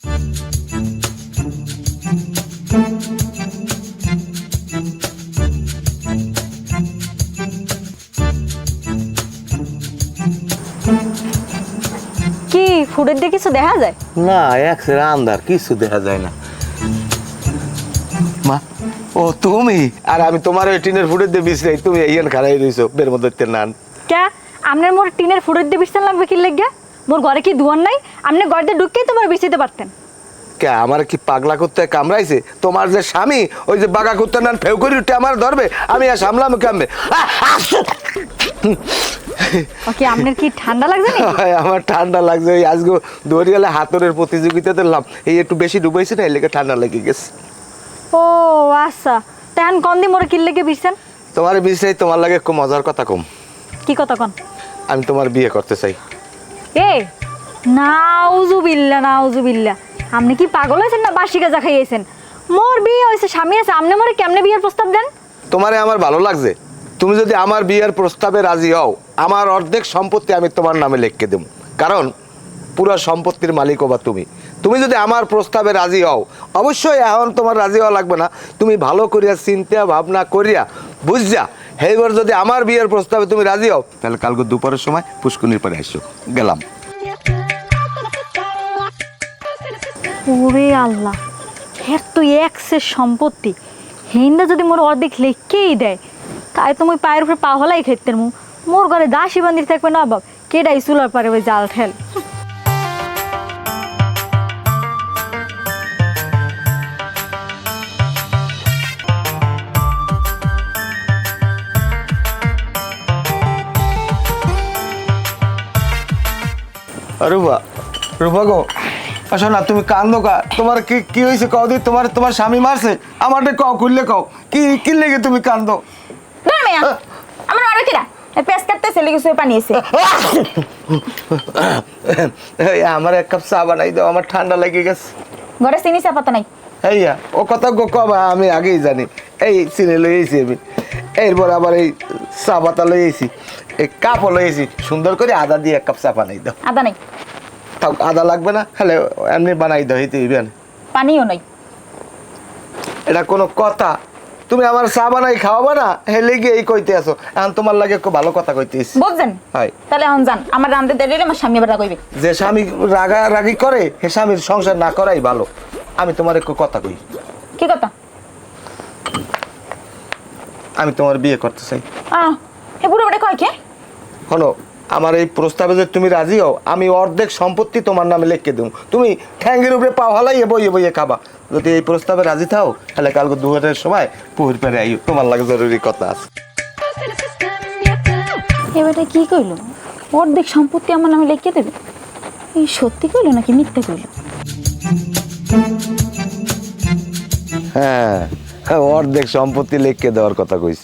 কি ফুটের দিয়ে কিছু দেখা যায় না, একসেরা আন্ধার, কিছু দেখা যায় না। মা, ও তুমি? আর আমি তোমার ওই টিনের ফুটের দিয়ে বিছরাই, তুমি এইখানে খাড়াই রইছো বের মধ্যে নান। কে আপনার মোর টিনের ফুটের দিয়ে বিছান লাগবে কি লেগে? মোর ঘরে কি দুয়ার নাই? আপনি ঘর দিয়ে ঢুককেই তোমার বিছিতে পারতেন। কে আমার কি পাগলা করতে কামড়াইছে? তোমার যে স্বামী ওই যে বাগা করতে নান ফেউ করে উঠে আমার ধরবে, আমি আর সামলাম কেমনে? ওকে আপনার কি ঠান্ডা লাগছে না? আমার ঠান্ডা লাগছে, ওই আজকে দৌড়িয়ালে হাতরের প্রতিযোগিতা দিলাম, এই একটু বেশি ডুবাইছে না, এই লেগে ঠান্ডা লেগে গেছে। ও আচ্ছা, তেন কোন দি মোর কি লেগে বিছান? তোমার বিষয়ে তোমার লাগে একটু মজার কথা কম। কি কথা কোন? আমি তোমার বিয়ে করতে চাই। এ নাউজুবিল্লাহ নাউজুবিল্লাহ, আপনি কি পাগল হয়েছেন না বাসি গাঁজা খাইয়েছেন? মোর বিয়ে হয়েছে, স্বামী আছে, আপনি মোরে কেমনে বিয়ের প্রস্তাব দেন? তোমারে আমার ভালো লাগছে, তুমি যদি আমার বিয়ের প্রস্তাবে রাজি হও, আমার অর্ধেক সম্পত্তি আমি তোমার নামে লিখে দেব, কারণ পুরো সম্পত্তির মালিক হবা তুমি। তুমি যদি আমার প্রস্তাবে রাজি হও, অবশ্যই এখন তোমার রাজি হওয়া লাগবে না, তুমি ভালো করিয়া চিন্তা ভাবনা করিয়া বুঝছা এইবার যদি আমার বিয়ের প্রস্তাবে তুমি রাজি হও, তাহলে কালকে দুপুরের সময় পুষ্কুনির পরে আসো। গেলাম। ওরে আল্লাহ, হ্যাঁ তো এক্সের সম্পত্তি হিন্দা যদি মোর অর্ধেক লেখকেই দেয়, তাই তো মুই পায়ের উপরে পা হলাই খাইতেন। মোর ঘরে দাসী বান্দির থাকবে না বাপ, কেডাই চুলার পারে ওই জাল ঠেল। রূপা, রূপা গো, আসো না, তুমি কান্দো কা? তোমার কি কি হয়েছে কও দি? তোমার স্বামী মারছে? আমারে কও, খুললে কও, কি লেগে তুমি কান্দো? আমার আরো কিরা পেস কাটতে চলে গেছে, পানি এসে। আমার এক কাপ চা বানাই দাও, আমার ঠান্ডা লেগে গেছে। ঘরে চিনি চা পাতা নাই। এইয়া ও কথা গো কবা, আমি আগেই জানি। এই চিনি লইয়েছি আমি, এরপর আবার এই চা পাতা লইয়েছি, এই কাপও লইয়েছি, সুন্দর করে আদা দিয়ে এক কাপ চা বানাই দাও। আদা নাই। তাও আদা লাগবে না, হলে এমনি বানাই দাও, হইতে হইবে না। পানিও নাই। এটা কোনো কথা? তুমি আমার চা বানাই খাওয়াবা না, হেলে গিয়ে এই কইতে আসো। এখন তোমার লাগে একটু ভালো কথা কইতেছি। বুঝছেন? হয় তাহলে এখন যান, আমার রান্ধতে দেরি হলে আমার স্বামী আবার রাগইবে। যে স্বামী রাগারাগি করে, হে স্বামীর সংসার না করাই ভালো। আমি তোমার একটু কথা কই। কি কথা? আমি তোমার বিয়ে করতে চাই। এ বুড়ো বেটা কয় কে? শোনো, আমার এই প্রস্তাবে যদি তুমি রাজি হও, আমি অর্ধেক সম্পত্তি তোমার নামে লিখে দেব, তুমি ঠ্যাঙ্গের উপরে পাও হালাইয়ে বইয়ে বইয়ে খাবা। যদি এই প্রস্তাবে রাজি থাও, তাহলে কালকে দুপুরের সময় পুকুর পাড়ে আইও, তোমার লাগে জরুরি কথা আছে। এবারে কি কইলো? অর্ধেক সম্পত্তি আমার নামে লিখে দেবে? এই সত্যি কইলো নাকি মিথ্যে কইলো? হ্যাঁ, অর্ধেক সম্পত্তি লিখে দেওয়ার কথা কইস।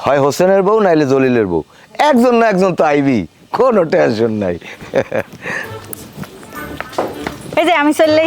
হয় হোসেনের বউ নাইলে জলিলের বউ, একজন না একজন তো আইবি, কোনো টেনশন নাই। এই যে আমি চলে